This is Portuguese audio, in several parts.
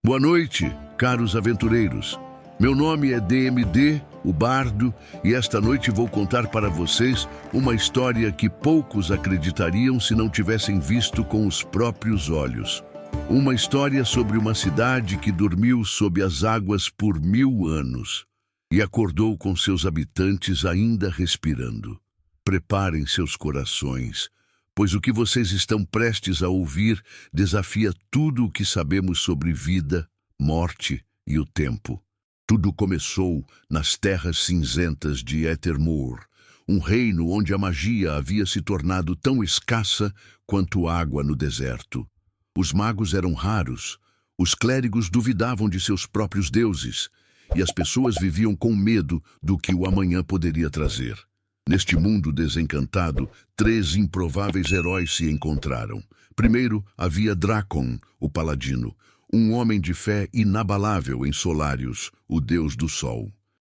Boa noite, caros aventureiros. Meu nome é DMD, o Bardo, e esta noite vou contar para vocês uma história que poucos acreditariam se não tivessem visto com os próprios olhos. Uma história sobre uma cidade que dormiu sob as águas por 1000 anos e acordou com seus habitantes ainda respirando. Preparem seus corações, pois o que vocês estão prestes a ouvir desafia tudo o que sabemos sobre vida, morte e o tempo. Tudo começou nas terras cinzentas de Ethermoor, um reino onde a magia havia se tornado tão escassa quanto água no deserto. Os magos eram raros, os clérigos duvidavam de seus próprios deuses, e as pessoas viviam com medo do que o amanhã poderia trazer. Neste mundo desencantado, 3 improváveis heróis se encontraram. Primeiro havia Drakon, o paladino, um homem de fé inabalável em Solarius, o deus do sol.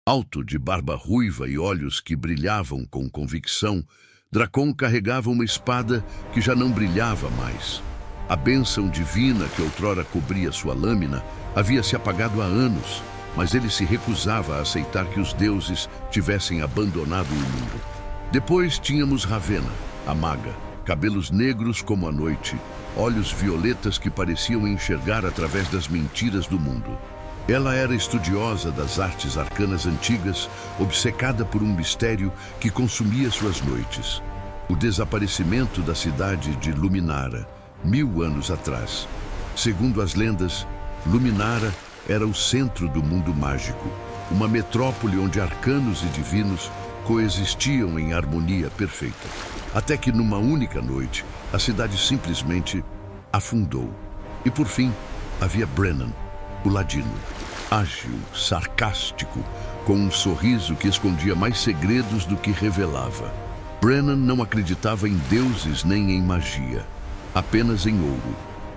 Alto, de barba ruiva e olhos que brilhavam com convicção, Drakon carregava uma espada que já não brilhava mais. A bênção divina que outrora cobria sua lâmina havia se apagado há anos, mas ele se recusava a aceitar que os deuses tivessem abandonado o mundo. Depois tínhamos Ravenna, a maga, cabelos negros como a noite, olhos violetas que pareciam enxergar através das mentiras do mundo. Ela era estudiosa das artes arcanas antigas, obcecada por um mistério que consumia suas noites. O desaparecimento da cidade de Luminara, 1000 anos atrás. Segundo as lendas, Luminara era o centro do mundo mágico, uma metrópole onde arcanos e divinos coexistiam em harmonia perfeita. Até que numa única noite, a cidade simplesmente afundou. E por fim, havia Brennan, o ladino, ágil, sarcástico, com um sorriso que escondia mais segredos do que revelava. Brennan não acreditava em deuses nem em magia, apenas em ouro.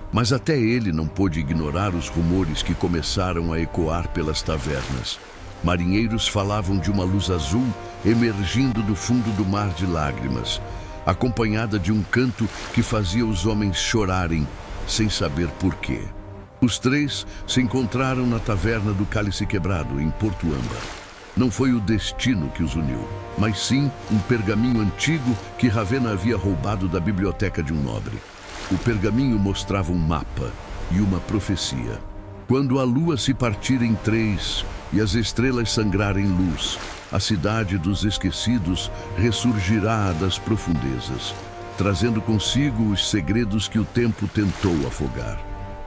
Mas até ele não pôde ignorar os rumores que começaram a ecoar pelas tavernas. Marinheiros falavam de uma luz azul emergindo do fundo do mar de lágrimas, acompanhada de um canto que fazia os homens chorarem, sem saber porquê. Os 3 se encontraram na taverna do Cálice Quebrado, em Porto Âmbar. Não foi o destino que os uniu, mas sim um pergaminho antigo que Ravenna havia roubado da biblioteca de um nobre. O pergaminho mostrava um mapa e uma profecia. Quando a lua se partir em 3 e as estrelas sangrarem luz, a cidade dos esquecidos ressurgirá das profundezas, trazendo consigo os segredos que o tempo tentou afogar.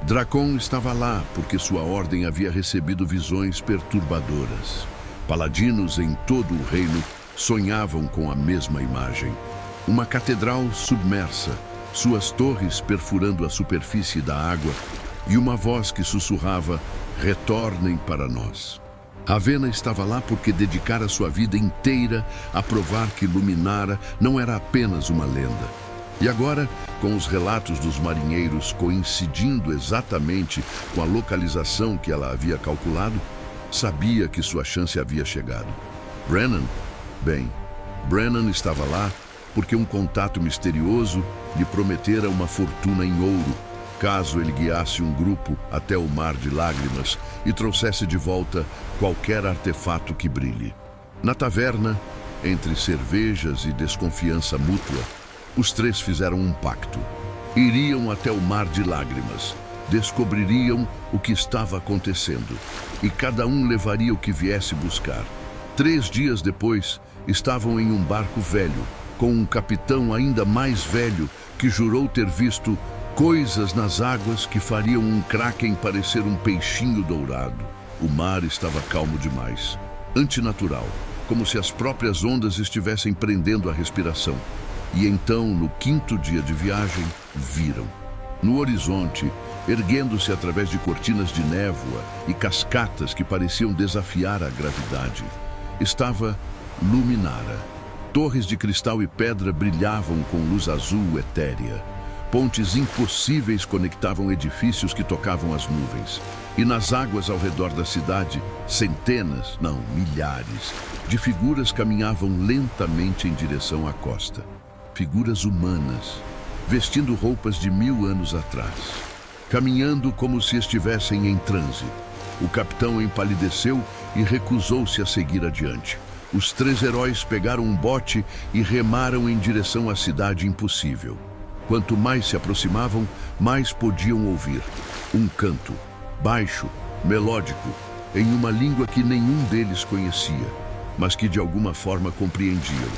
Drakon estava lá porque sua ordem havia recebido visões perturbadoras. Paladinos em todo o reino sonhavam com a mesma imagem. Uma catedral submersa, suas torres perfurando a superfície da água, e uma voz que sussurrava: "Retornem para nós." Ravenna estava lá porque dedicara sua vida inteira a provar que Luminara não era apenas uma lenda. E agora, com os relatos dos marinheiros coincidindo exatamente com a localização que ela havia calculado, sabia que sua chance havia chegado. Brennan? Bem, Brennan estava lá porque um contato misterioso lhe prometera uma fortuna em ouro, caso ele guiasse um grupo até o Mar de Lágrimas e trouxesse de volta qualquer artefato que brilhe. Na taverna, entre cervejas e desconfiança mútua, os 3 fizeram um pacto. Iriam até o Mar de Lágrimas, descobririam o que estava acontecendo, e cada um levaria o que viesse buscar. 3 dias depois, estavam em um barco velho, com um capitão ainda mais velho que jurou ter visto coisas nas águas que fariam um kraken parecer um peixinho dourado. O mar estava calmo demais, antinatural, como se as próprias ondas estivessem prendendo a respiração. E então, no 5º dia de viagem, viram. No horizonte, erguendo-se através de cortinas de névoa e cascatas que pareciam desafiar a gravidade, estava Luminara. Torres de cristal e pedra brilhavam com luz azul etérea. Pontes impossíveis conectavam edifícios que tocavam as nuvens. E nas águas ao redor da cidade, centenas, não, milhares, de figuras caminhavam lentamente em direção à costa. Figuras humanas, vestindo roupas de 1000 anos atrás. caminhando como se estivessem em transe. O capitão empalideceu e recusou-se a seguir adiante. Os 3 heróis pegaram um bote e remaram em direção à cidade impossível. Quanto mais se aproximavam, mais podiam ouvir. Um canto, baixo, melódico, em uma língua que nenhum deles conhecia, mas que de alguma forma compreendiam.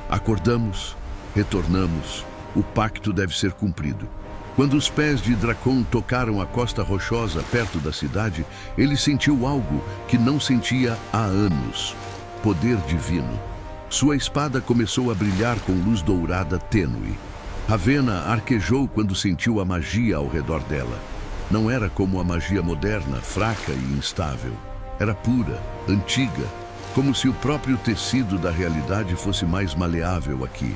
Acordamos, retornamos, o pacto deve ser cumprido. Quando os pés de Dracon tocaram a costa rochosa perto da cidade, ele sentiu algo que não sentia há anos. Poder divino. Sua espada começou a brilhar com luz dourada tênue. Ravena arquejou quando sentiu a magia ao redor dela. Não era como a magia moderna, fraca e instável. Era pura, antiga, como se o próprio tecido da realidade fosse mais maleável aqui.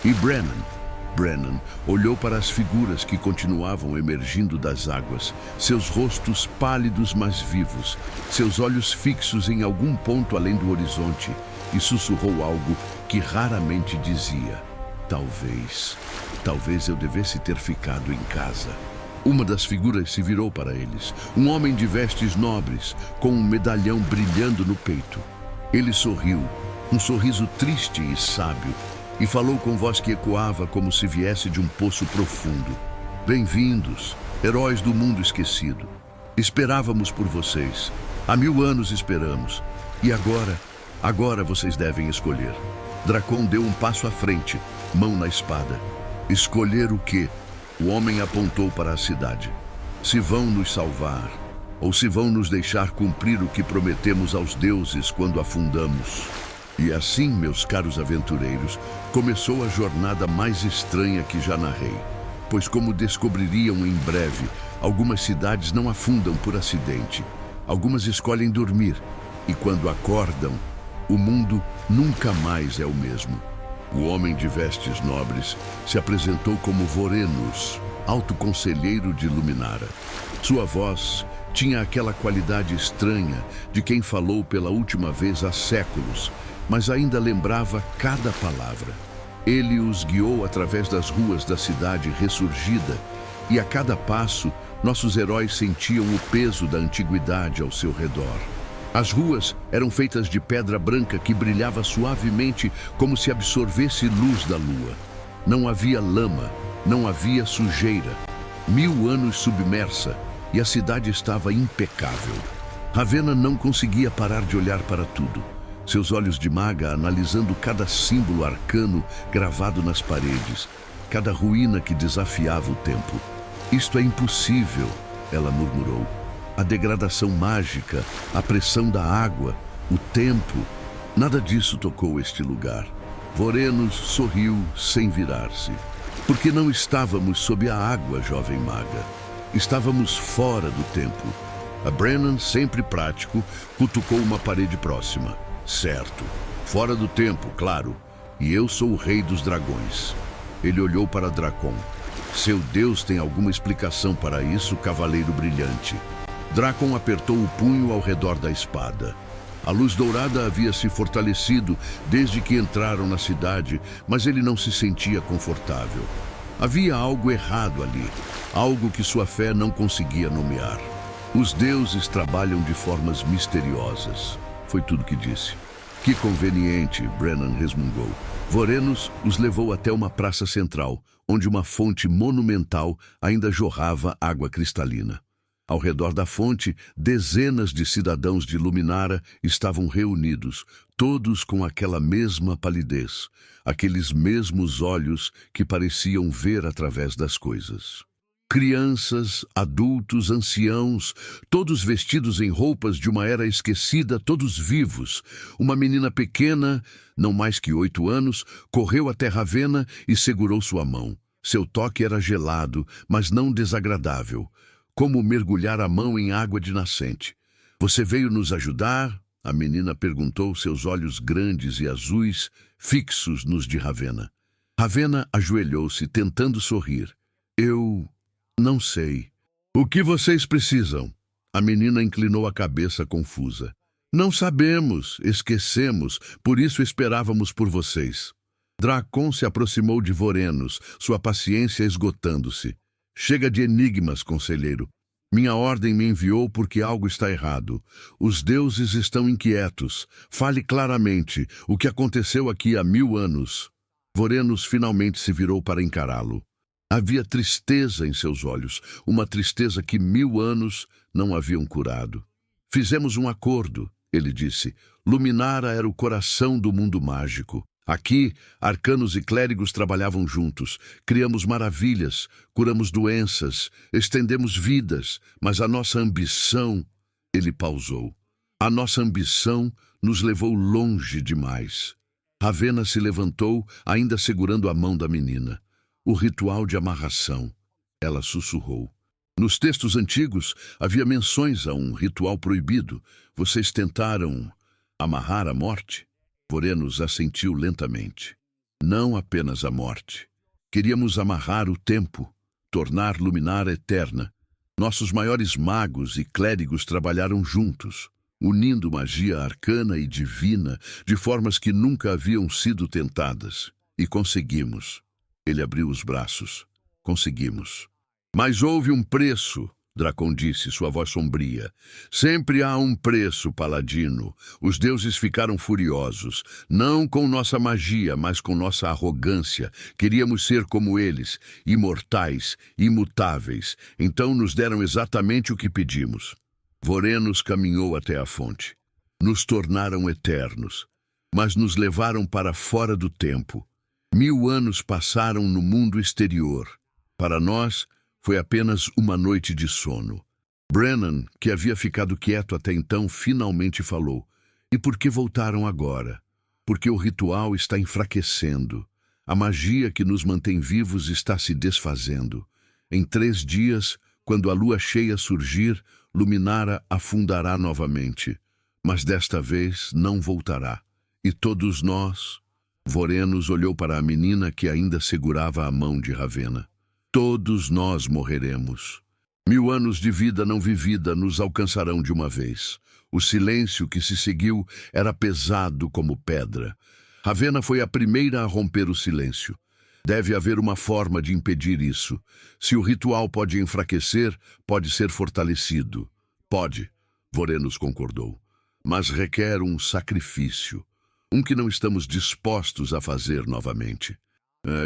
E Brennan olhou para as figuras que continuavam emergindo das águas, seus rostos pálidos mas vivos, seus olhos fixos em algum ponto além do horizonte, e sussurrou algo que raramente dizia: talvez eu devesse ter ficado em casa. Uma das figuras se virou para eles, um homem de vestes nobres, com um medalhão brilhando no peito. Ele sorriu, um sorriso triste e sábio, e falou com voz que ecoava como se viesse de um poço profundo. Bem-vindos, heróis do mundo esquecido. Esperávamos por vocês. Há 1000 anos esperamos. E agora vocês devem escolher. Dracon deu um passo à frente, mão na espada. Escolher o quê? O homem apontou para a cidade. Se vão nos salvar, ou se vão nos deixar cumprir o que prometemos aos deuses quando afundamos. E assim, meus caros aventureiros, começou a jornada mais estranha que já narrei. Pois, como descobririam em breve, algumas cidades não afundam por acidente. Algumas escolhem dormir, e quando acordam, o mundo nunca mais é o mesmo. O homem de vestes nobres se apresentou como Vorenus, alto conselheiro de Luminara. Sua voz tinha aquela qualidade estranha de quem falou pela última vez há séculos, mas ainda lembrava cada palavra. Ele os guiou através das ruas da cidade ressurgida, e a cada passo, nossos heróis sentiam o peso da antiguidade ao seu redor. As ruas eram feitas de pedra branca que brilhava suavemente como se absorvesse luz da lua. Não havia lama, não havia sujeira. 1000 anos submersa, e a cidade estava impecável. Ravena não conseguia parar de olhar para tudo. Seus olhos de maga analisando cada símbolo arcano gravado nas paredes, cada ruína que desafiava o tempo. Isto é impossível, ela murmurou. A degradação mágica, a pressão da água, o tempo, nada disso tocou este lugar. Vorenus sorriu sem virar-se. Porque não estávamos sob a água, jovem maga. Estávamos fora do tempo. A Brennan, sempre prático, cutucou uma parede próxima. Certo. Fora do tempo, claro. E eu sou o rei dos dragões. Ele olhou para Dracon. Seu Deus tem alguma explicação para isso, cavaleiro brilhante. Dracon apertou o punho ao redor da espada. A luz dourada havia se fortalecido desde que entraram na cidade, mas ele não se sentia confortável. Havia algo errado ali, algo que sua fé não conseguia nomear. Os deuses trabalham de formas misteriosas. Foi tudo que disse. Que conveniente, Brennan resmungou. Vorenus os levou até uma praça central, onde uma fonte monumental ainda jorrava água cristalina. Ao redor da fonte, dezenas de cidadãos de Luminara estavam reunidos, todos com aquela mesma palidez, aqueles mesmos olhos que pareciam ver através das coisas. Crianças, adultos, anciãos, todos vestidos em roupas de uma era esquecida, todos vivos. Uma menina pequena, não mais que 8 anos, correu até Ravena e segurou sua mão. Seu toque era gelado, mas não desagradável, como mergulhar a mão em água de nascente. Você veio nos ajudar? A menina perguntou, seus olhos grandes e azuis, fixos nos de Ravena. Ravena ajoelhou-se, tentando sorrir. Eu não sei. O que vocês precisam? A menina inclinou a cabeça confusa. Não sabemos, esquecemos, por isso esperávamos por vocês. Dracon se aproximou de Vorenus, sua paciência esgotando-se. Chega de enigmas, conselheiro. Minha ordem me enviou porque algo está errado. Os deuses estão inquietos. Fale claramente o que aconteceu aqui há 1000 anos. Vorenos finalmente se virou para encará-lo. Havia tristeza em seus olhos, uma tristeza que 1000 anos não haviam curado. Fizemos um acordo, ele disse. Luminara era o coração do mundo mágico. Aqui, arcanos e clérigos trabalhavam juntos. Criamos maravilhas, curamos doenças, estendemos vidas, mas a nossa ambição... Ele pausou. A nossa ambição nos levou longe demais. Ravenna se levantou, ainda segurando a mão da menina. O ritual de amarração. Ela sussurrou. Nos textos antigos, havia menções a um ritual proibido. Vocês tentaram amarrar a morte? Vorenos assentiu lentamente. Não apenas a morte. Queríamos amarrar o tempo, tornar Luminara eterna. Nossos maiores magos e clérigos trabalharam juntos, unindo magia arcana e divina de formas que nunca haviam sido tentadas. E conseguimos. Ele abriu os braços. Conseguimos. Mas houve um preço, Dracon disse, sua voz sombria. Sempre há um preço, paladino. Os deuses ficaram furiosos. Não com nossa magia, mas com nossa arrogância. Queríamos ser como eles, imortais, imutáveis. Então nos deram exatamente o que pedimos. Vorenos caminhou até a fonte. Nos tornaram eternos, mas nos levaram para fora do tempo. 1000 anos passaram no mundo exterior. Para nós, foi apenas uma noite de sono. Brennan, que havia ficado quieto até então, finalmente falou. E por que voltaram agora? Porque o ritual está enfraquecendo. A magia que nos mantém vivos está se desfazendo. Em 3 dias, quando a lua cheia surgir, Luminara afundará novamente. Mas desta vez não voltará. E todos nós... Vorenos olhou para a menina que ainda segurava a mão de Ravenna. Todos nós morreremos. 1000 anos de vida não vivida nos alcançarão de uma vez. O silêncio que se seguiu era pesado como pedra. Ravenna foi a primeira a romper o silêncio. Deve haver uma forma de impedir isso. Se o ritual pode enfraquecer, pode ser fortalecido. Pode, Vorenos concordou. Mas requer um sacrifício. Um que não estamos dispostos a fazer novamente.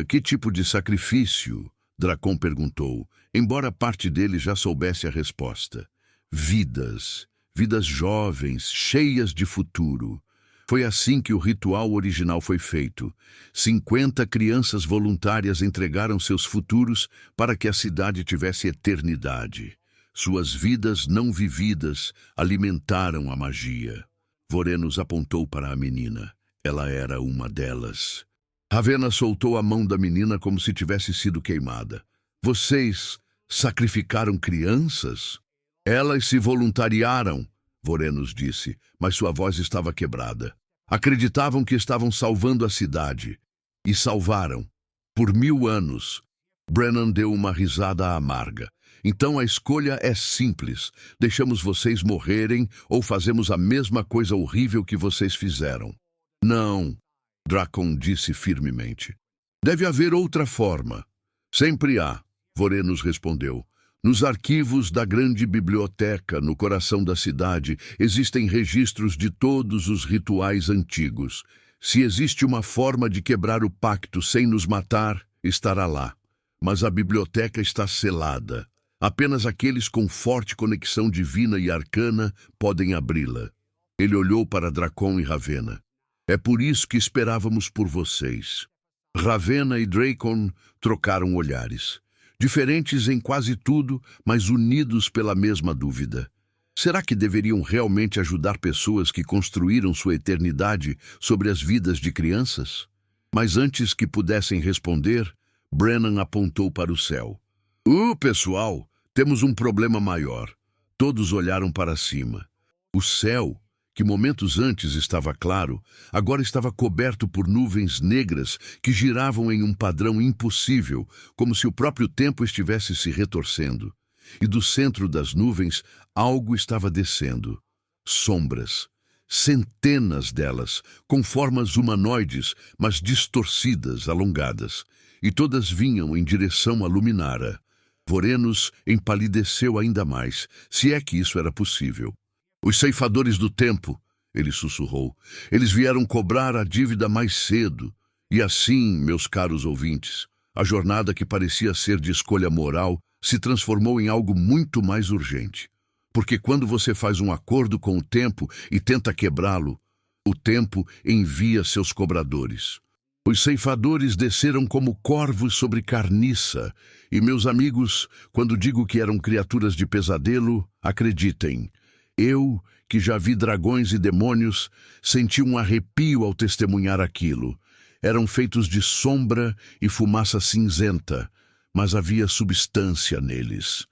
Que tipo de sacrifício? Dracon perguntou, embora parte dele já soubesse a resposta. Vidas. Vidas jovens, cheias de futuro. Foi assim que o ritual original foi feito. 50 crianças voluntárias entregaram seus futuros para que a cidade tivesse eternidade. Suas vidas não vividas alimentaram a magia. Vorenos apontou para a menina. Ela era uma delas. Ravenna soltou a mão da menina como se tivesse sido queimada. Vocês sacrificaram crianças? Elas se voluntariaram, Vorenos disse, mas sua voz estava quebrada. Acreditavam que estavam salvando a cidade. E salvaram. Por 1000 anos. Brennan deu uma risada amarga. Então a escolha é simples. Deixamos vocês morrerem ou fazemos a mesma coisa horrível que vocês fizeram. Não, Dracon disse firmemente. Deve haver outra forma. Sempre há, Vorenos respondeu. Nos arquivos da grande biblioteca, no coração da cidade, existem registros de todos os rituais antigos. Se existe uma forma de quebrar o pacto sem nos matar, estará lá. Mas a biblioteca está selada. Apenas aqueles com forte conexão divina e arcana podem abri-la. Ele olhou para Dracon e Ravenna. É por isso que esperávamos por vocês. Ravenna e Dracon trocaram olhares. Diferentes em quase tudo, mas unidos pela mesma dúvida. Será que deveriam realmente ajudar pessoas que construíram sua eternidade sobre as vidas de crianças? Mas antes que pudessem responder, Brennan apontou para o céu. Pessoal, temos um problema maior. Todos olharam para cima. O céu, que momentos antes estava claro, agora estava coberto por nuvens negras que giravam em um padrão impossível, como se o próprio tempo estivesse se retorcendo. E do centro das nuvens, algo estava descendo. Sombras. Centenas delas, com formas humanoides, mas distorcidas, alongadas. E todas vinham em direção a Luminara. Vorenos empalideceu ainda mais, se é que isso era possível. Os ceifadores do tempo, ele sussurrou, eles vieram cobrar a dívida mais cedo. E assim, meus caros ouvintes, a jornada que parecia ser de escolha moral se transformou em algo muito mais urgente. Porque quando você faz um acordo com o tempo e tenta quebrá-lo, o tempo envia seus cobradores. Os ceifadores desceram como corvos sobre carniça, e meus amigos, quando digo que eram criaturas de pesadelo, acreditem. Eu, que já vi dragões e demônios, senti um arrepio ao testemunhar aquilo. Eram feitos de sombra e fumaça cinzenta, mas havia substância neles.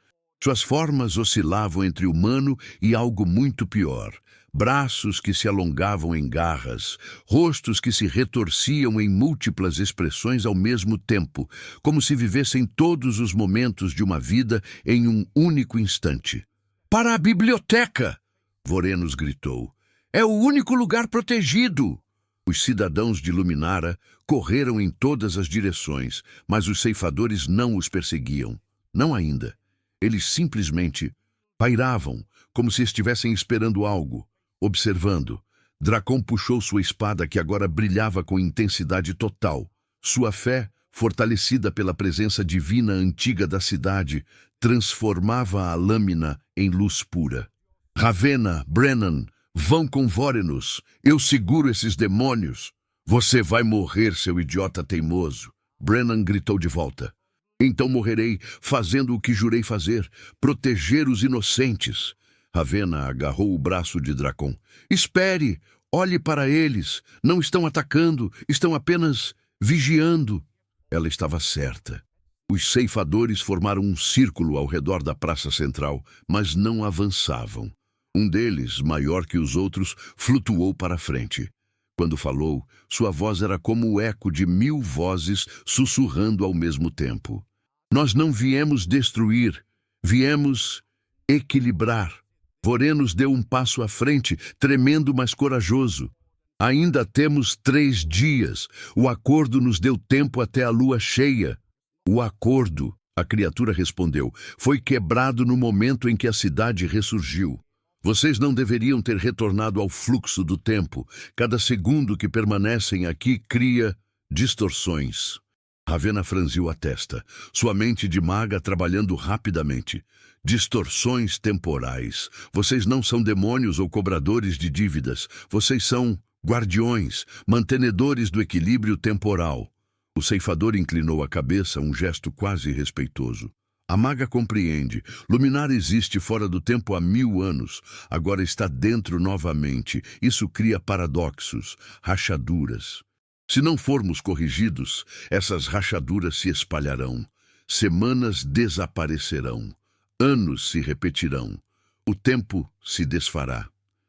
Suas formas oscilavam entre humano e algo muito pior. Braços que se alongavam em garras, rostos que se retorciam em múltiplas expressões ao mesmo tempo, como se vivessem todos os momentos de uma vida em um único instante. "Para a biblioteca!" Vorenos gritou. "É o único lugar protegido!" Os cidadãos de Luminara correram em todas as direções, mas os ceifadores não os perseguiam. Não ainda. Eles simplesmente pairavam, como se estivessem esperando algo, observando. Dracon puxou sua espada, que agora brilhava com intensidade total. Sua fé, fortalecida pela presença divina antiga da cidade, transformava a lâmina em luz pura. "Ravenna, Brennan, vão com Vorenus. Eu seguro esses demônios." "Você vai morrer, seu idiota teimoso." Brennan gritou de volta. "Então morrerei, fazendo o que jurei fazer, proteger os inocentes." Ravenna agarrou o braço de Dracon. "Espere! Olhe para eles! Não estão atacando, estão apenas vigiando." Ela estava certa. Os ceifadores formaram um círculo ao redor da praça central, mas não avançavam. Um deles, maior que os outros, flutuou para a frente. Quando falou, sua voz era como o eco de 1000 vozes sussurrando ao mesmo tempo. "Nós não viemos destruir, viemos equilibrar." Vorenos deu um passo à frente, tremendo, mas corajoso. "Ainda temos 3 dias. O acordo nos deu tempo até a lua cheia." "O acordo", a criatura respondeu, "foi quebrado no momento em que a cidade ressurgiu. Vocês não deveriam ter retornado ao fluxo do tempo. Cada segundo que permanecem aqui cria distorções." Ravenna franziu a testa, sua mente de maga trabalhando rapidamente. "Distorções temporais. Vocês não são demônios ou cobradores de dívidas. Vocês são guardiões, mantenedores do equilíbrio temporal." O ceifador inclinou a cabeça, um gesto quase respeitoso. "A maga compreende. Luminara existe fora do tempo há 1000 anos. Agora está dentro novamente. Isso cria paradoxos, rachaduras. Se não formos corrigidos, essas rachaduras se espalharão. Semanas desaparecerão. Anos se repetirão. O tempo se desfará."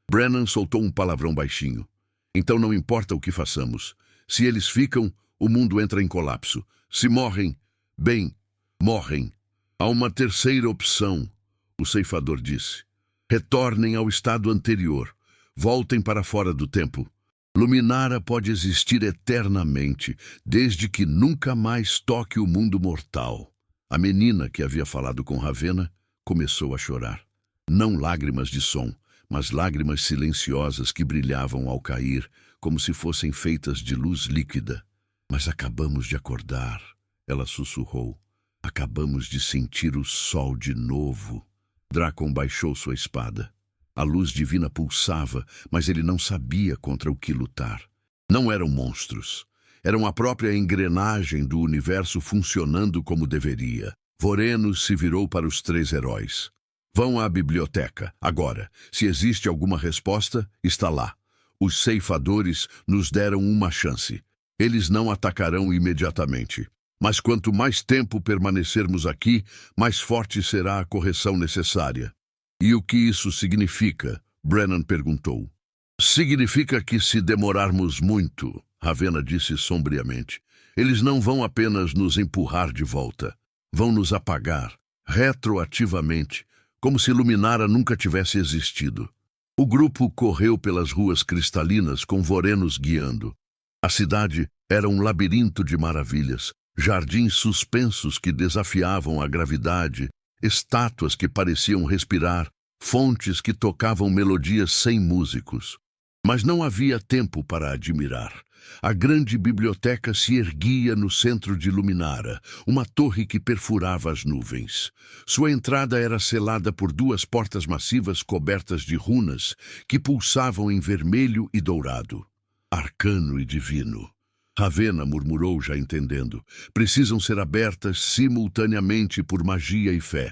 Brennan soltou um palavrão baixinho. "Então não importa o que façamos. Se eles ficam, o mundo entra em colapso. Se morrem, bem, morrem. Há uma terceira opção", o ceifador disse. "Retornem ao estado anterior. Voltem para fora do tempo. Luminara pode existir eternamente, desde que nunca mais toque o mundo mortal." A menina que havia falado com Ravenna começou a chorar. Não lágrimas de som, mas lágrimas silenciosas que brilhavam ao cair, como se fossem feitas de luz líquida. "Mas acabamos de acordar", ela sussurrou. "Acabamos de sentir o sol de novo." Dracon baixou sua espada. A luz divina pulsava, mas ele não sabia contra o que lutar. Não eram monstros. Eram a própria engrenagem do universo funcionando como deveria. Vorenos se virou para os 3 heróis. "Vão à biblioteca, agora. Se existe alguma resposta, está lá. Os ceifadores nos deram uma chance. Eles não atacarão imediatamente. Mas quanto mais tempo permanecermos aqui, mais forte será a correção necessária." "E o que isso significa?" Brennan perguntou. "Significa que se demorarmos muito", Ravenna disse sombriamente, "eles não vão apenas nos empurrar de volta. Vão nos apagar, retroativamente, como se Luminara nunca tivesse existido." O grupo correu pelas ruas cristalinas com Vorenos guiando. A cidade era um labirinto de maravilhas, Jardins suspensos que desafiavam a gravidade, estátuas que pareciam respirar, fontes que tocavam melodias sem músicos. Mas não havia tempo para admirar. A grande biblioteca se erguia no centro de Luminara, uma torre que perfurava as nuvens. Sua entrada era selada por duas portas massivas cobertas de runas que pulsavam em vermelho e dourado. Arcano e divino. Ravenna murmurou, já entendendo. Precisam ser abertas simultaneamente por magia e fé.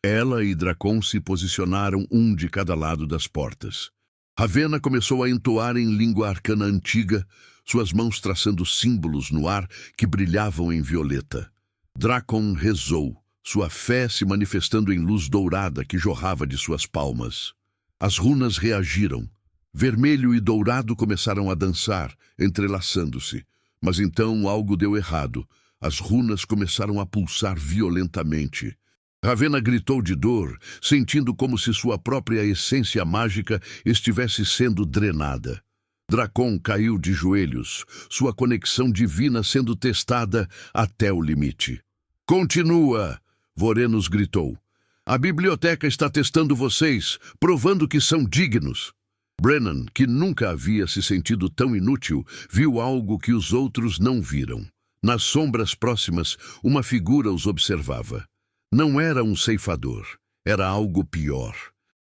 Ela e Dracon se posicionaram um de cada lado das portas. Ravenna começou a entoar em língua arcana antiga, suas mãos traçando símbolos no ar que brilhavam em violeta. Dracon rezou, sua fé se manifestando em luz dourada que jorrava de suas palmas. As runas reagiram. Vermelho e dourado começaram a dançar, entrelaçando-se. Mas então algo deu errado. As runas começaram a pulsar violentamente. Ravenna gritou de dor, sentindo como se sua própria essência mágica estivesse sendo drenada. Dracon caiu de joelhos, sua conexão divina sendo testada até o limite. "Continua!" Vorenus gritou. "A biblioteca está testando vocês, provando que são dignos." Brennan, que nunca havia se sentido tão inútil, viu algo que os outros não viram. Nas sombras próximas, uma figura os observava. Não era um ceifador, era algo pior.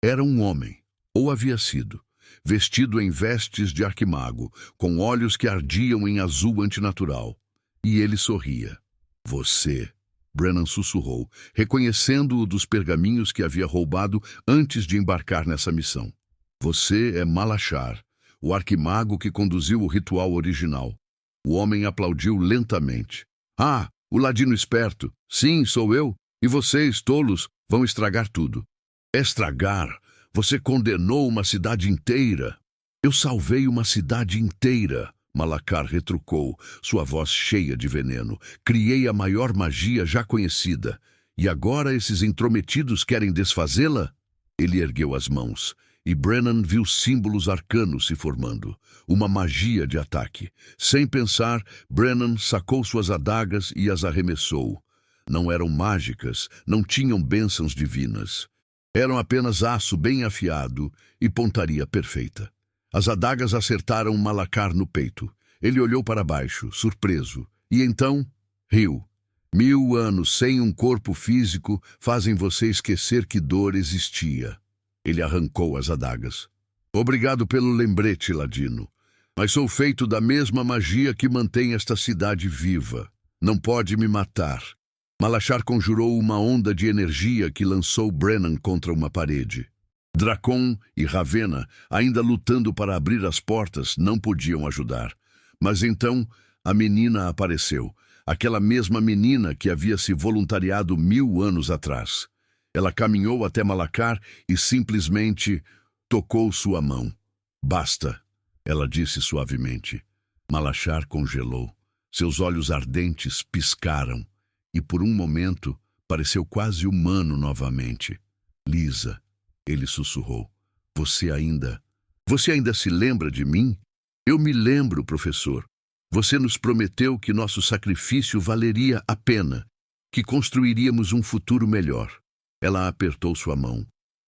Era um homem, ou havia sido, vestido em vestes de arquimago, com olhos que ardiam em azul antinatural. E ele sorria. "Você", Brennan sussurrou, reconhecendo-o dos pergaminhos que havia roubado antes de embarcar nessa missão. "Você é Malachar, o arquimago que conduziu o ritual original." O homem aplaudiu lentamente. "Ah, o ladino esperto. Sim, sou eu. E vocês, tolos, vão estragar tudo." "Estragar? Você condenou uma cidade inteira." "Eu salvei uma cidade inteira", Malachar retrucou, sua voz cheia de veneno. "Criei a maior magia já conhecida. E agora esses intrometidos querem desfazê-la?" Ele ergueu as mãos, e Brennan viu símbolos arcanos se formando. Uma magia de ataque. Sem pensar, Brennan sacou suas adagas e as arremessou. Não eram mágicas, não tinham bênçãos divinas. Eram apenas aço bem afiado e pontaria perfeita. As adagas acertaram Malachar no peito. Ele olhou para baixo, surpreso, e então riu. 1000 anos sem um corpo físico fazem você esquecer que dor existia." Ele arrancou as adagas. "Obrigado pelo lembrete, ladino. Mas sou feito da mesma magia que mantém esta cidade viva. Não pode me matar." Malachar conjurou uma onda de energia que lançou Brennan contra uma parede. Dracon e Ravenna, ainda lutando para abrir as portas, não podiam ajudar. Mas então a menina apareceu, aquela mesma menina que havia se voluntariado 1000 anos atrás. Ela caminhou até Malachar e simplesmente tocou sua mão. "Basta", ela disse suavemente. Malachar congelou. Seus olhos ardentes piscaram. E por um momento pareceu quase humano novamente. "Lisa", ele sussurrou, Você ainda se lembra de mim?" "Eu me lembro, professor. Você nos prometeu que nosso sacrifício valeria a pena, que construiríamos um futuro melhor." Ela apertou sua mão.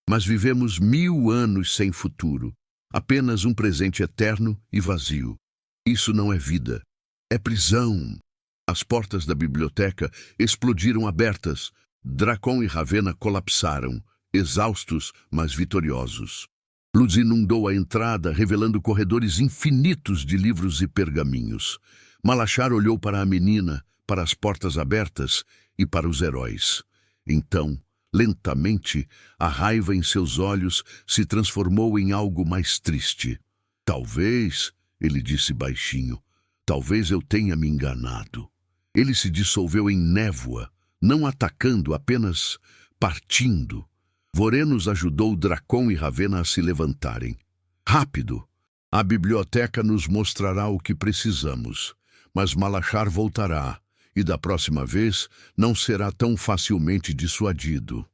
"Mas vivemos 1000 anos sem futuro, apenas um presente eterno e vazio. Isso não é vida, é prisão." As portas da biblioteca explodiram abertas. Dracon e Ravenna colapsaram, exaustos, mas vitoriosos. Luz inundou a entrada, revelando corredores infinitos de livros e pergaminhos. Malachar olhou para a menina, para as portas abertas e para os heróis. Então, lentamente, a raiva em seus olhos se transformou em algo mais triste. "Talvez", ele disse baixinho, "talvez eu tenha me enganado." Ele se dissolveu em névoa, não atacando, apenas partindo. Vorenus ajudou Dracon e Ravenna a se levantarem. "Rápido! A biblioteca nos mostrará o que precisamos, mas Malachar voltará, e da próxima vez não será tão facilmente dissuadido."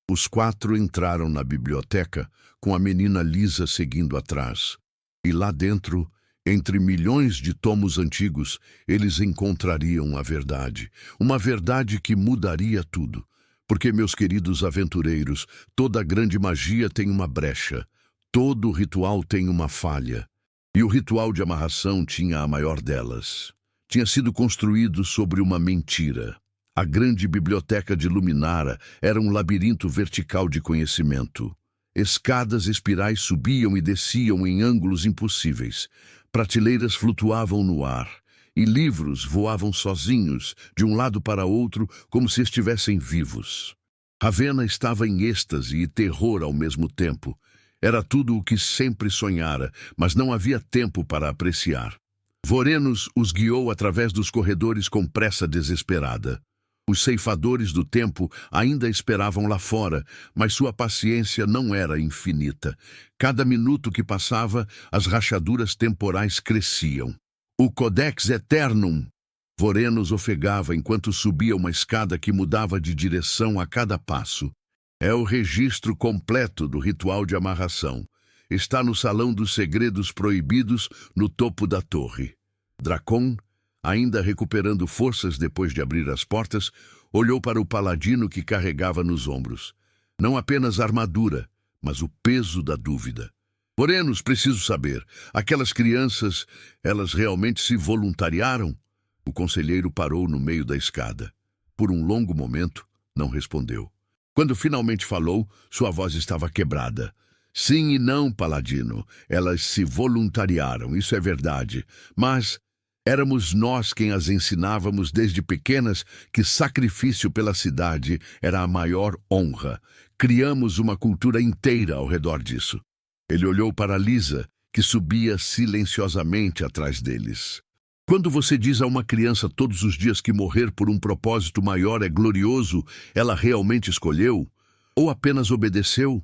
Os 4 entraram na biblioteca, com a menina Lisa seguindo atrás. E lá dentro, Entre milhões de tomos antigos, eles encontrariam a verdade. Uma verdade que mudaria tudo. Porque, meus queridos aventureiros, toda grande magia tem uma brecha. Todo ritual tem uma falha. E o ritual de amarração tinha a maior delas. Tinha sido construído sobre uma mentira. A grande biblioteca de Luminara era um labirinto vertical de conhecimento. Escadas espirais subiam e desciam em ângulos impossíveis. Prateleiras flutuavam no ar. E livros voavam sozinhos, de um lado para outro, como se estivessem vivos. Ravenna estava em êxtase e terror ao mesmo tempo. Era tudo o que sempre sonhara, mas não havia tempo para apreciar. Vorenos os guiou através dos corredores com pressa desesperada. Os ceifadores do tempo ainda esperavam lá fora, mas sua paciência não era infinita. Cada minuto que passava, as rachaduras temporais cresciam. O Codex Eternum! Vorenos ofegava enquanto subia uma escada que mudava de direção a cada passo. É o registro completo do ritual de amarração. Está no Salão dos Segredos Proibidos, no topo da torre. Dracon, ainda recuperando forças depois de abrir as portas, olhou para o paladino que carregava nos ombros. Não apenas a armadura, mas o peso da dúvida. Vorenos, preciso saber, aquelas crianças, elas realmente se voluntariaram? O conselheiro parou no meio da escada. Por um longo momento, não respondeu. Quando finalmente falou, sua voz estava quebrada. Sim e não, paladino. Elas se voluntariaram, isso é verdade. Mas éramos nós quem as ensinávamos desde pequenas que sacrifício pela cidade era a maior honra. Criamos uma cultura inteira ao redor disso. Ele olhou para Lisa, que subia silenciosamente atrás deles. Quando você diz a uma criança todos os dias que morrer por um propósito maior é glorioso, ela realmente escolheu? Ou apenas obedeceu?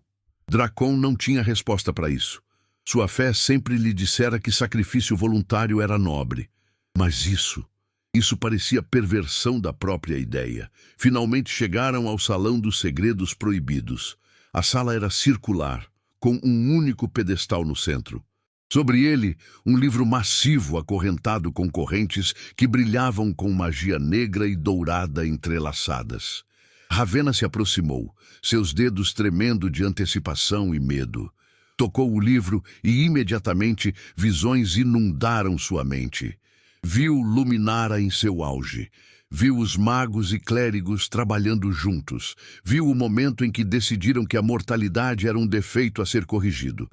Dracon não tinha resposta para isso. Sua fé sempre lhe dissera que sacrifício voluntário era nobre. Mas isso parecia perversão da própria ideia. Finalmente chegaram ao Salão dos Segredos Proibidos. A sala era circular, com um único pedestal no centro. Sobre ele, um livro massivo acorrentado com correntes que brilhavam com magia negra e dourada entrelaçadas. Ravenna se aproximou, seus dedos tremendo de antecipação e medo. Tocou o livro e imediatamente visões inundaram sua mente. Viu Luminara em seu auge. Viu os magos e clérigos trabalhando juntos. Viu o momento em que decidiram que a mortalidade era um defeito a ser corrigido.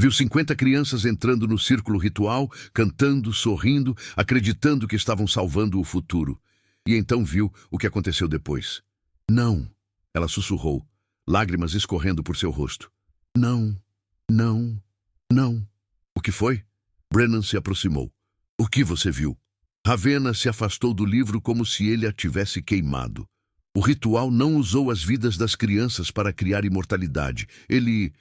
Viu 50 crianças entrando no círculo ritual, cantando, sorrindo, acreditando que estavam salvando o futuro. E então viu o que aconteceu depois. Não, ela sussurrou, lágrimas escorrendo por seu rosto. Não, não, não. O que foi? Brennan se aproximou. O que você viu? Ravenna se afastou do livro como se ele a tivesse queimado. O ritual não usou as vidas das crianças para criar imortalidade. Ele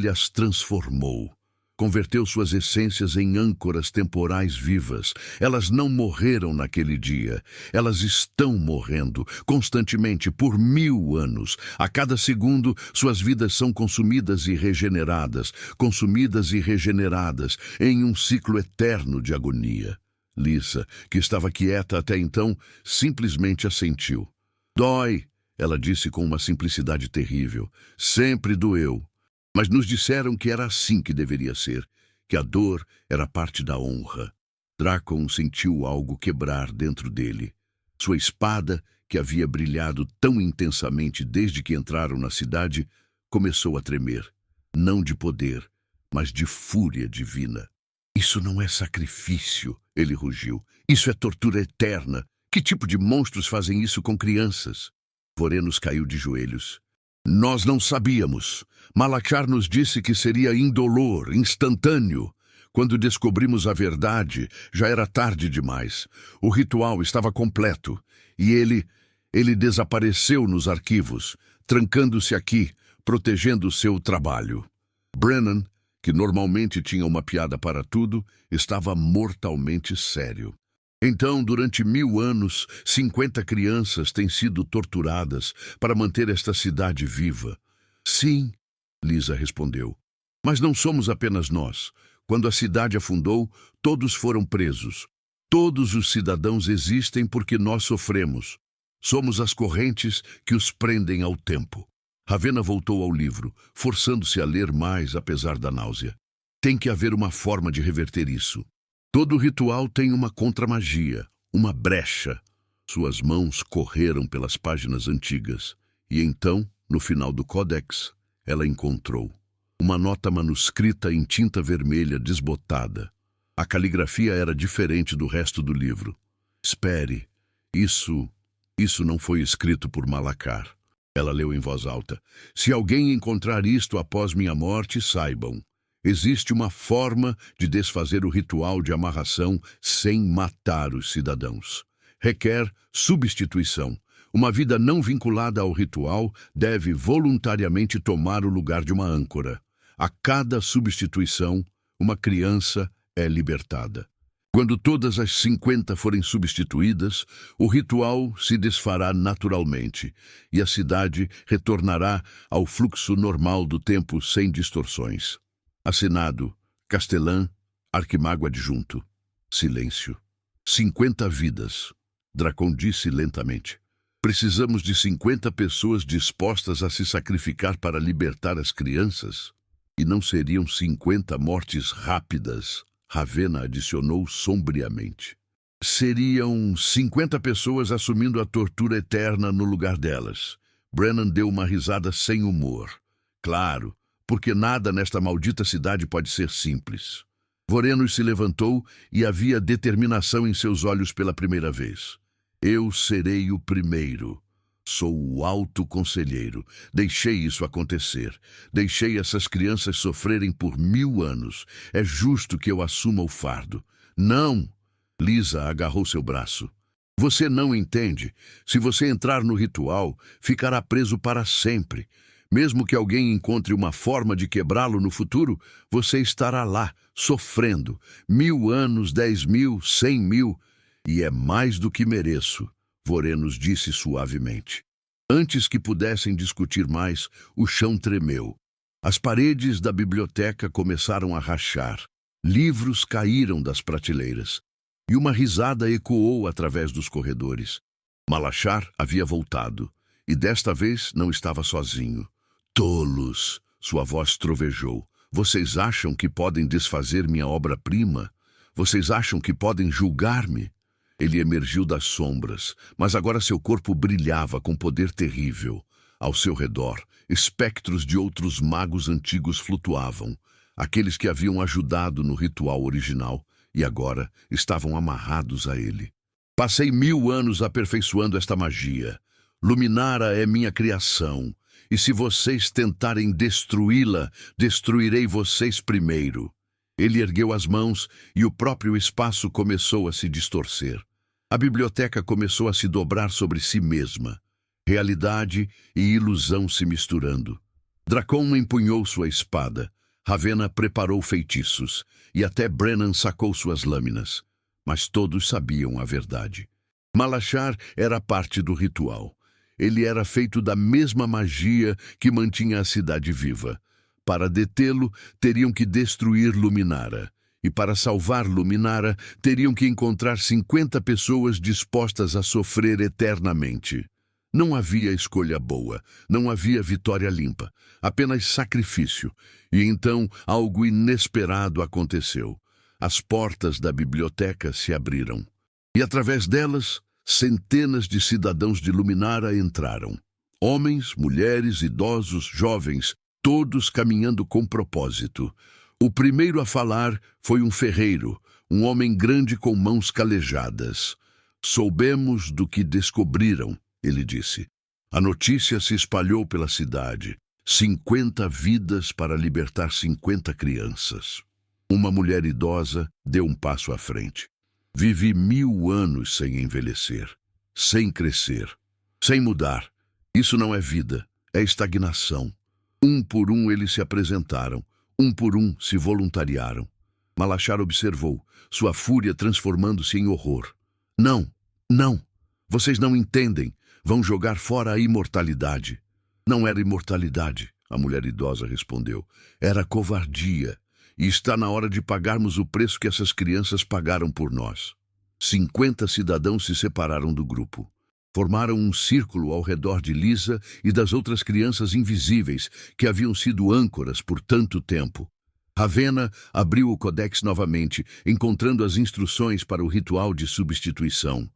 as transformou. Converteu suas essências em âncoras temporais vivas. Elas não morreram naquele dia. Elas estão morrendo constantemente por 1000 anos. A cada segundo, suas vidas são consumidas e regeneradas em um ciclo eterno de agonia. Lisa, que estava quieta até então, simplesmente assentiu. Dói, ela disse com uma simplicidade terrível. Sempre doeu. Mas nos disseram que era assim que deveria ser, que a dor era parte da honra. Dracon sentiu algo quebrar dentro dele. Sua espada, que havia brilhado tão intensamente desde que entraram na cidade, começou a tremer. Não de poder, mas de fúria divina. Isso não é sacrifício, ele rugiu. Isso é tortura eterna. Que tipo de monstros fazem isso com crianças? Vorenos caiu de joelhos. Nós não sabíamos. Malachar nos disse que seria indolor, instantâneo. Quando descobrimos a verdade, já era tarde demais. O ritual estava completo e ele desapareceu nos arquivos, trancando-se aqui, protegendo seu trabalho. Brennan, que normalmente tinha uma piada para tudo, estava mortalmente sério. Então, durante 1000 anos, 50 crianças têm sido torturadas para manter esta cidade viva. Sim, Lisa respondeu. Mas não somos apenas nós. Quando a cidade afundou, todos foram presos. Todos os cidadãos existem porque nós sofremos. Somos as correntes que os prendem ao tempo. Ravenna voltou ao livro, forçando-se a ler mais apesar da náusea. Tem que haver uma forma de reverter isso. Todo ritual tem uma contramagia, uma brecha. Suas mãos correram pelas páginas antigas. E então, no final do códex, ela encontrou uma nota manuscrita em tinta vermelha desbotada. A caligrafia era diferente do resto do livro. Espere, isso não foi escrito por Malacar. Ela leu em voz alta. Se alguém encontrar isto após minha morte, saibam. Existe uma forma de desfazer o ritual de amarração sem matar os cidadãos. Requer substituição. Uma vida não vinculada ao ritual deve voluntariamente tomar o lugar de uma âncora. A cada substituição, uma criança é libertada. Quando todas as 50 forem substituídas, o ritual se desfará naturalmente e a cidade retornará ao fluxo normal do tempo sem distorções. Assinado, Castelã, Arquimago Adjunto. Silêncio. 50 vidas. Dracon disse lentamente. Precisamos de 50 pessoas dispostas a se sacrificar para libertar as crianças? E não seriam 50 mortes rápidas? Ravenna adicionou sombriamente. Seriam 50 pessoas assumindo a tortura eterna no lugar delas. Brennan deu uma risada sem humor. Claro, porque nada nesta maldita cidade pode ser simples. Vorenos se levantou e havia determinação em seus olhos pela primeira vez. Eu serei o primeiro. Sou o alto conselheiro. Deixei isso acontecer. Deixei essas crianças sofrerem por 1000 anos. É justo que eu assuma o fardo. Não! Lisa agarrou seu braço. Você não entende. Se você entrar no ritual, ficará preso para sempre. Mesmo que alguém encontre uma forma de quebrá-lo no futuro, você estará lá, sofrendo. 1000 anos, 10.000, 100.000. E é mais do que mereço. Vorenos disse suavemente. Antes que pudessem discutir mais, o chão tremeu. As paredes da biblioteca começaram a rachar. Livros caíram das prateleiras. E uma risada ecoou através dos corredores. Malachar havia voltado. E desta vez não estava sozinho. Tolos! Sua voz trovejou. Vocês acham que podem desfazer minha obra-prima? Vocês acham que podem julgar-me? Ele emergiu das sombras, mas agora seu corpo brilhava com poder terrível. Ao seu redor, espectros de outros magos antigos flutuavam, aqueles que haviam ajudado no ritual original e agora estavam amarrados a ele. Passei 1000 anos aperfeiçoando esta magia. Luminara é minha criação, e se vocês tentarem destruí-la, destruirei vocês primeiro. Ele ergueu as mãos e o próprio espaço começou a se distorcer. A biblioteca começou a se dobrar sobre si mesma, realidade e ilusão se misturando. Dracon empunhou sua espada, Ravenna preparou feitiços e até Brennan sacou suas lâminas. Mas todos sabiam a verdade. Malachar era parte do ritual. Ele era feito da mesma magia que mantinha a cidade viva. Para detê-lo, teriam que destruir Luminara. E para salvar Luminara, teriam que encontrar 50 pessoas dispostas a sofrer eternamente. Não havia escolha boa, não havia vitória limpa, apenas sacrifício. E então algo inesperado aconteceu. As portas da biblioteca se abriram. E através delas, centenas de cidadãos de Luminara entraram. Homens, mulheres, idosos, jovens, todos caminhando com propósito. O primeiro a falar foi um ferreiro, um homem grande com mãos calejadas. Soubemos do que descobriram, ele disse. A notícia se espalhou pela cidade. 50 vidas para libertar 50 crianças. Uma mulher idosa deu um passo à frente. Vivi 1000 anos sem envelhecer, sem crescer, sem mudar. Isso não é vida, é estagnação. Um por um eles se apresentaram, um por um se voluntariaram. Malachar observou, sua fúria transformando-se em horror. Não, não, vocês não entendem, vão jogar fora a imortalidade. Não era imortalidade, a mulher idosa respondeu, era covardia. E está na hora de pagarmos o preço que essas crianças pagaram por nós. 50 cidadãos se separaram do grupo. Formaram um círculo ao redor de Lisa e das outras crianças invisíveis que haviam sido âncoras por tanto tempo. Ravenna abriu o Codex novamente, encontrando as instruções para o ritual de substituição.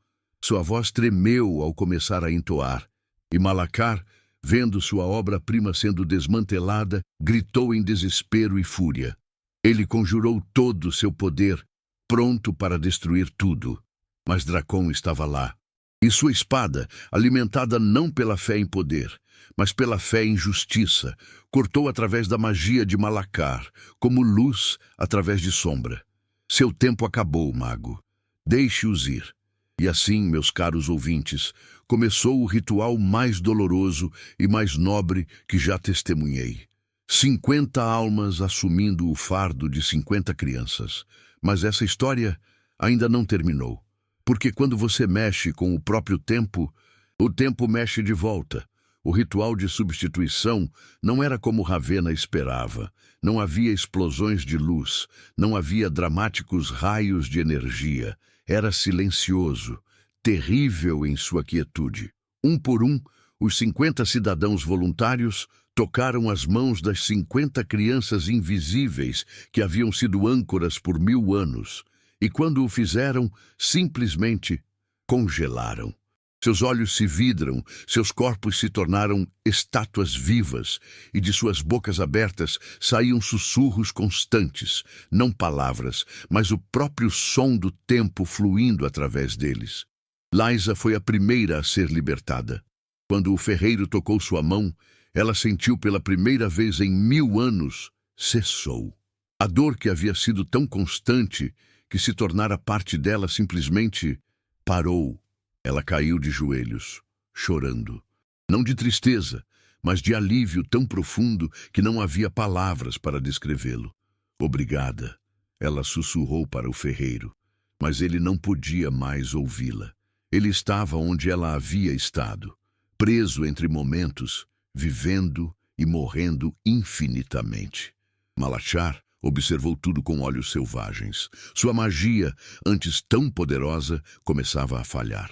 Sua voz tremeu ao começar a entoar, e Malacar, vendo sua obra-prima sendo desmantelada, gritou em desespero e fúria. Ele conjurou todo o seu poder, pronto para destruir tudo. Mas Dracon estava lá. E sua espada, alimentada não pela fé em poder, mas pela fé em justiça, cortou através da magia de Malacar, como luz através de sombra. Seu tempo acabou, mago. Deixe-os ir. E assim, meus caros ouvintes, começou o ritual mais doloroso e mais nobre que já testemunhei. 50 almas assumindo o fardo de 50 crianças. Mas essa história ainda não terminou. Porque quando você mexe com o próprio tempo, o tempo mexe de volta. O ritual de substituição não era como Ravenna esperava. Não havia explosões de luz, não havia dramáticos raios de energia. Era silencioso, terrível em sua quietude. Um por um, os 50 cidadãos voluntários tocaram as mãos das 50 crianças invisíveis que haviam sido âncoras por 1000 anos. E quando o fizeram, simplesmente congelaram. Seus olhos se vidram, seus corpos se tornaram estátuas vivas, e de suas bocas abertas saíam sussurros constantes, não palavras, mas o próprio som do tempo fluindo através deles. Liza foi a primeira a ser libertada. Quando o ferreiro tocou sua mão, ela sentiu pela primeira vez em 1000 anos, cessou. A dor que havia sido tão constante que se tornara parte dela simplesmente parou. Ela caiu de joelhos, chorando. Não de tristeza, mas de alívio tão profundo que não havia palavras para descrevê-lo. Obrigada, ela sussurrou para o ferreiro, mas ele não podia mais ouvi-la. Ele estava onde ela havia estado, preso entre momentos, vivendo e morrendo infinitamente. Malachar observou tudo com olhos selvagens. Sua magia, antes tão poderosa, começava a falhar.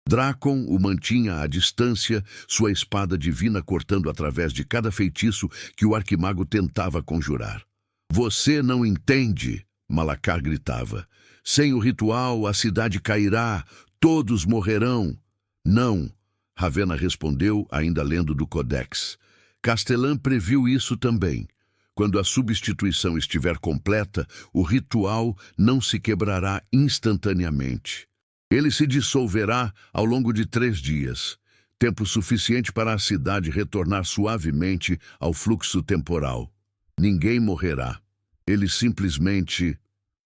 Dracon o mantinha à distância, sua espada divina cortando através de cada feitiço que o arquimago tentava conjurar. Você não entende, Malacar gritava. Sem o ritual, a cidade cairá, todos morrerão. Não, Ravenna respondeu, ainda lendo do Codex. Castellan previu isso também. Quando a substituição estiver completa, o ritual não se quebrará instantaneamente. Ele se dissolverá ao longo de 3 dias, tempo suficiente para a cidade retornar suavemente ao fluxo temporal. Ninguém morrerá. Eles simplesmente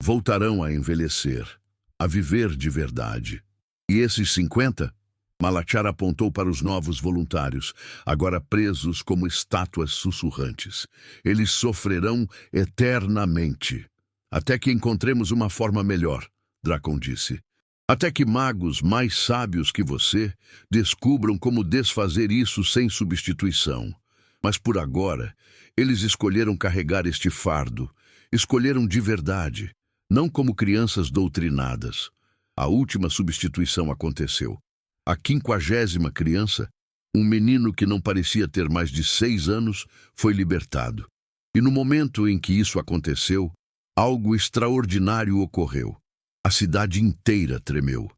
voltarão a envelhecer, a viver de verdade. E esses 50? Malachar apontou para os novos voluntários, agora presos como estátuas sussurrantes. Eles sofrerão eternamente. Até que encontremos uma forma melhor, Dracon disse. Até que magos mais sábios que você descubram como desfazer isso sem substituição. Mas por agora, eles escolheram carregar este fardo. Escolheram de verdade, não como crianças doutrinadas. A última substituição aconteceu. A 50ª criança, um menino que não parecia ter mais de 6 anos, foi libertado. E no momento em que isso aconteceu, algo extraordinário ocorreu. A cidade inteira tremeu.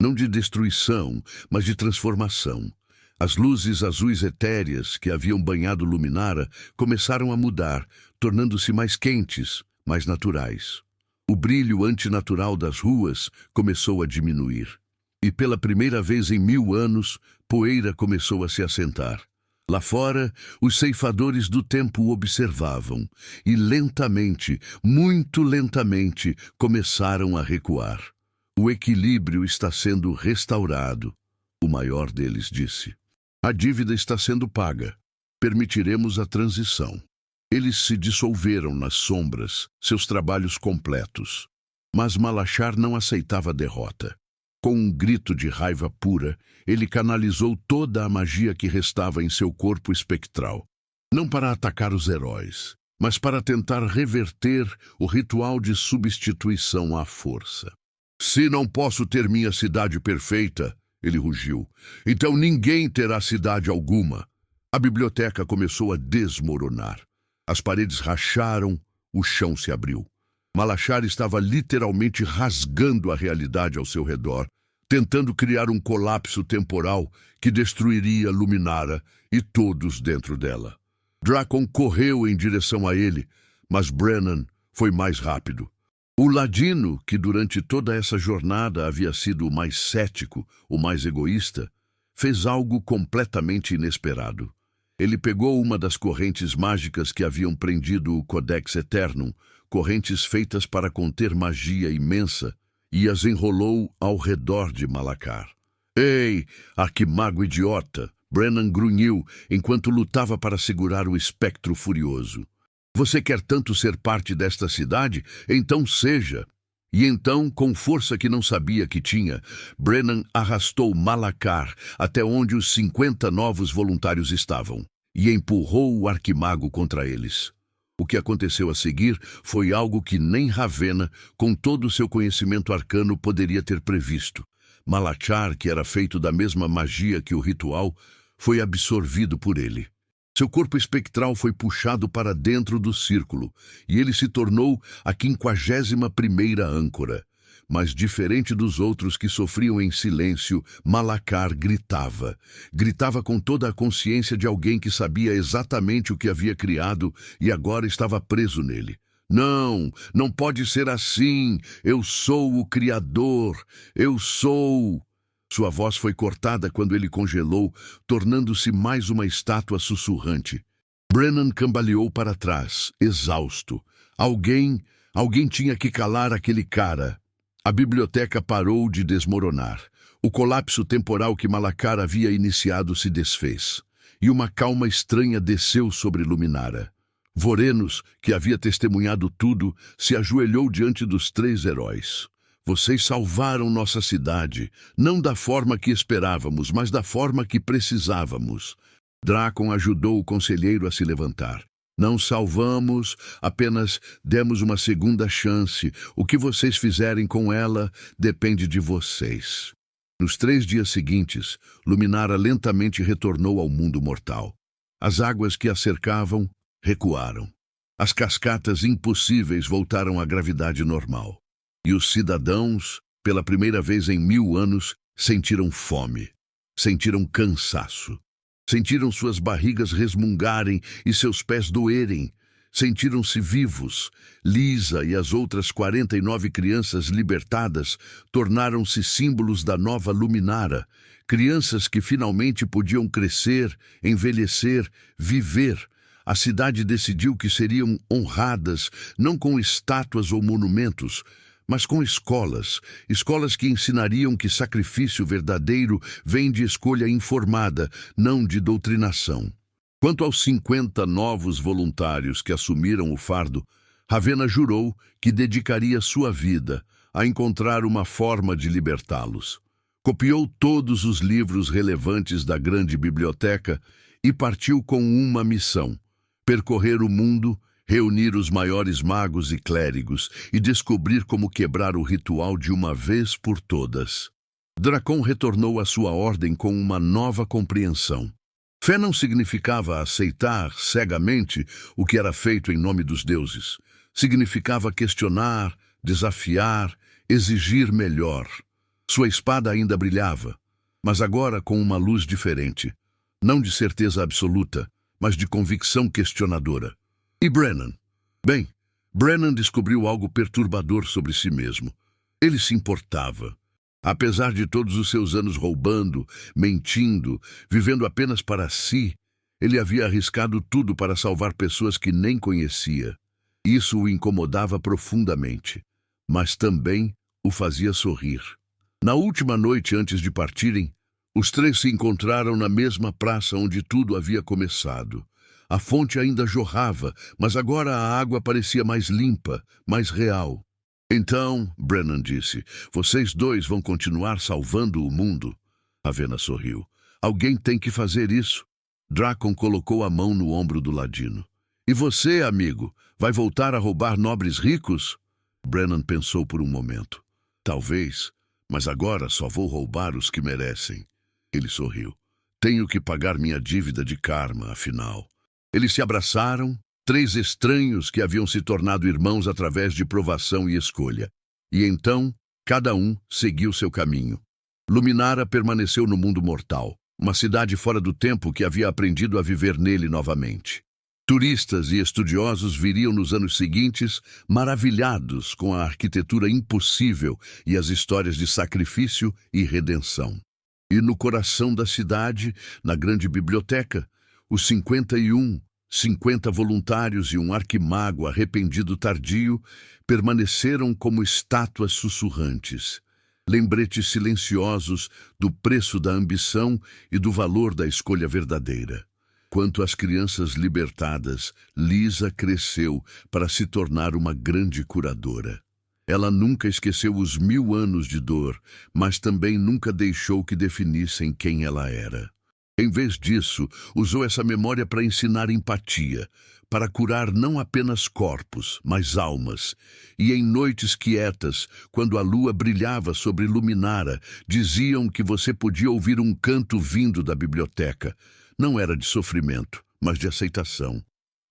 Não de destruição, mas de transformação. As luzes azuis etéreas que haviam banhado Luminara começaram a mudar, tornando-se mais quentes, mais naturais. O brilho antinatural das ruas começou a diminuir. E pela primeira vez em 1000 anos, poeira começou a se assentar. Lá fora, os ceifadores do tempo observavam, e lentamente, muito lentamente, começaram a recuar. O equilíbrio está sendo restaurado, o maior deles disse. A dívida está sendo paga. Permitiremos a transição. Eles se dissolveram nas sombras, seus trabalhos completos. Mas Malachar não aceitava a derrota. Com um grito de raiva pura, ele canalizou toda a magia que restava em seu corpo espectral. Não para atacar os heróis, mas para tentar reverter o ritual de substituição à força. Se não posso ter minha cidade perfeita, ele rugiu, então ninguém terá cidade alguma. A biblioteca começou a desmoronar. As paredes racharam, o chão se abriu. Malachar estava literalmente rasgando a realidade ao seu redor, tentando criar um colapso temporal que destruiria Luminara e todos dentro dela. Drakon correu em direção a ele, mas Brennan foi mais rápido. O ladino, que durante toda essa jornada havia sido o mais cético, o mais egoísta, fez algo completamente inesperado. Ele pegou uma das correntes mágicas que haviam prendido o Codex Eternum, correntes feitas para conter magia imensa, e as enrolou ao redor de Malacar. Ei, arquimago idiota! Brennan grunhiu enquanto lutava para segurar o espectro furioso. Você quer tanto ser parte desta cidade? Então seja. E então, com força que não sabia que tinha, Brennan arrastou Malacar até onde os 50 novos voluntários estavam e empurrou o arquimago contra eles. O que aconteceu a seguir foi algo que nem Ravenna, com todo o seu conhecimento arcano, poderia ter previsto. Malachar, que era feito da mesma magia que o ritual, foi absorvido por ele. Seu corpo espectral foi puxado para dentro do círculo, e ele se tornou a 51ª âncora. Mas, diferente dos outros que sofriam em silêncio, Malacar gritava. Gritava com toda a consciência de alguém que sabia exatamente o que havia criado e agora estava preso nele. Não, não pode ser assim. Eu sou o Criador. Eu sou... Sua voz foi cortada quando ele congelou, tornando-se mais uma estátua sussurrante. Brennan cambaleou para trás, exausto. Alguém tinha que calar aquele cara. A biblioteca parou de desmoronar. O colapso temporal que Malacar havia iniciado se desfez. E uma calma estranha desceu sobre Luminara. Vorenos, que havia testemunhado tudo, se ajoelhou diante dos 3 heróis. Vocês salvaram nossa cidade, não da forma que esperávamos, mas da forma que precisávamos. Drakon ajudou o conselheiro a se levantar. Não salvamos, apenas demos uma segunda chance. O que vocês fizerem com ela depende de vocês. Nos 3 dias seguintes, Luminara lentamente retornou ao mundo mortal. As águas que a cercavam recuaram. As cascatas impossíveis voltaram à gravidade normal. E os cidadãos, pela primeira vez em 1000 anos, sentiram fome, sentiram cansaço, sentiram suas barrigas resmungarem e seus pés doerem, sentiram-se vivos. Lisa e as outras 49 crianças libertadas tornaram-se símbolos da nova Luminara, crianças que finalmente podiam crescer, envelhecer, viver. A cidade decidiu que seriam honradas, não com estátuas ou monumentos, mas com escolas que ensinariam que sacrifício verdadeiro vem de escolha informada, não de doutrinação. Quanto aos 50 novos voluntários que assumiram o fardo, Ravenna jurou que dedicaria sua vida a encontrar uma forma de libertá-los. Copiou todos os livros relevantes da grande biblioteca e partiu com uma missão: percorrer o mundo, reunir os maiores magos e clérigos e descobrir como quebrar o ritual de uma vez por todas. Drakon retornou à sua ordem com uma nova compreensão. Fé não significava aceitar cegamente o que era feito em nome dos deuses. Significava questionar, desafiar, exigir melhor. Sua espada ainda brilhava, mas agora com uma luz diferente. Não de certeza absoluta, mas de convicção questionadora. E Brennan? Bem, Brennan descobriu algo perturbador sobre si mesmo. Ele se importava. Apesar de todos os seus anos roubando, mentindo, vivendo apenas para si, ele havia arriscado tudo para salvar pessoas que nem conhecia. Isso o incomodava profundamente, mas também o fazia sorrir. Na última noite antes de partirem, os 3 se encontraram na mesma praça onde tudo havia começado. A fonte ainda jorrava, mas agora a água parecia mais limpa, mais real. Então, Brennan disse, vocês 2 vão continuar salvando o mundo? Ravenna sorriu. Alguém tem que fazer isso. Drakon colocou a mão no ombro do ladino. E você, amigo, vai voltar a roubar nobres ricos? Brennan pensou por um momento. Talvez, mas agora só vou roubar os que merecem. Ele sorriu. Tenho que pagar minha dívida de karma, afinal. Eles se abraçaram, três estranhos que haviam se tornado irmãos através de provação e escolha. E então, cada um seguiu seu caminho. Luminara permaneceu no mundo mortal, uma cidade fora do tempo que havia aprendido a viver nele novamente. Turistas e estudiosos viriam nos anos seguintes, maravilhados com a arquitetura impossível e as histórias de sacrifício e redenção. E no coração da cidade, na grande biblioteca, os 50 voluntários e um arquimago arrependido tardio permaneceram como estátuas sussurrantes, lembretes silenciosos do preço da ambição e do valor da escolha verdadeira. Quanto às crianças libertadas, Lisa cresceu para se tornar uma grande curadora. Ela nunca esqueceu os 1000 anos de dor, mas também nunca deixou que definissem quem ela era. Em vez disso, usou essa memória para ensinar empatia, para curar não apenas corpos, mas almas. E em noites quietas, quando a lua brilhava sobre Luminara, diziam que você podia ouvir um canto vindo da biblioteca. Não era de sofrimento, mas de aceitação.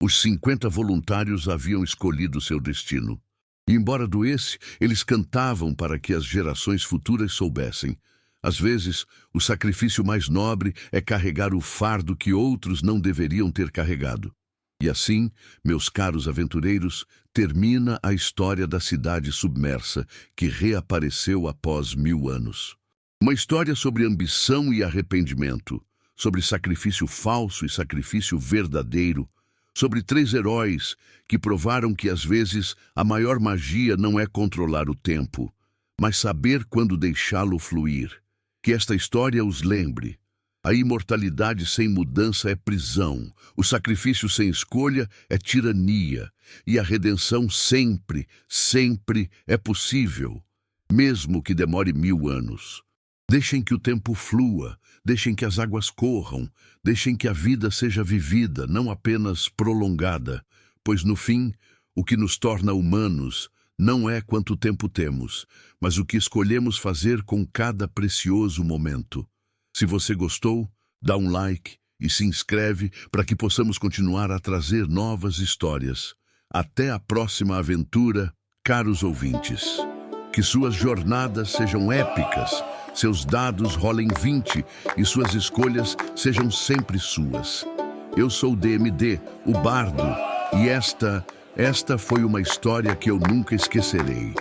Os 50 voluntários haviam escolhido seu destino. E embora doesse, eles cantavam para que as gerações futuras soubessem. Às vezes, o sacrifício mais nobre é carregar o fardo que outros não deveriam ter carregado. E assim, meus caros aventureiros, termina a história da cidade submersa que reapareceu após 1000 anos. Uma história sobre ambição e arrependimento, sobre sacrifício falso e sacrifício verdadeiro, sobre 3 heróis que provaram que às vezes a maior magia não é controlar o tempo, mas saber quando deixá-lo fluir. Que esta história os lembre. A imortalidade sem mudança é prisão, o sacrifício sem escolha é tirania, e a redenção sempre, sempre é possível, mesmo que demore 1000 anos. Deixem que o tempo flua, deixem que as águas corram, deixem que a vida seja vivida, não apenas prolongada, pois no fim, o que nos torna humanos não é quanto tempo temos, mas o que escolhemos fazer com cada precioso momento. Se você gostou, dá um like e se inscreve para que possamos continuar a trazer novas histórias. Até a próxima aventura, caros ouvintes. Que suas jornadas sejam épicas, seus dados rolem 20 e suas escolhas sejam sempre suas. Eu sou o DMD, o Bardo, e esta foi uma história que eu nunca esquecerei.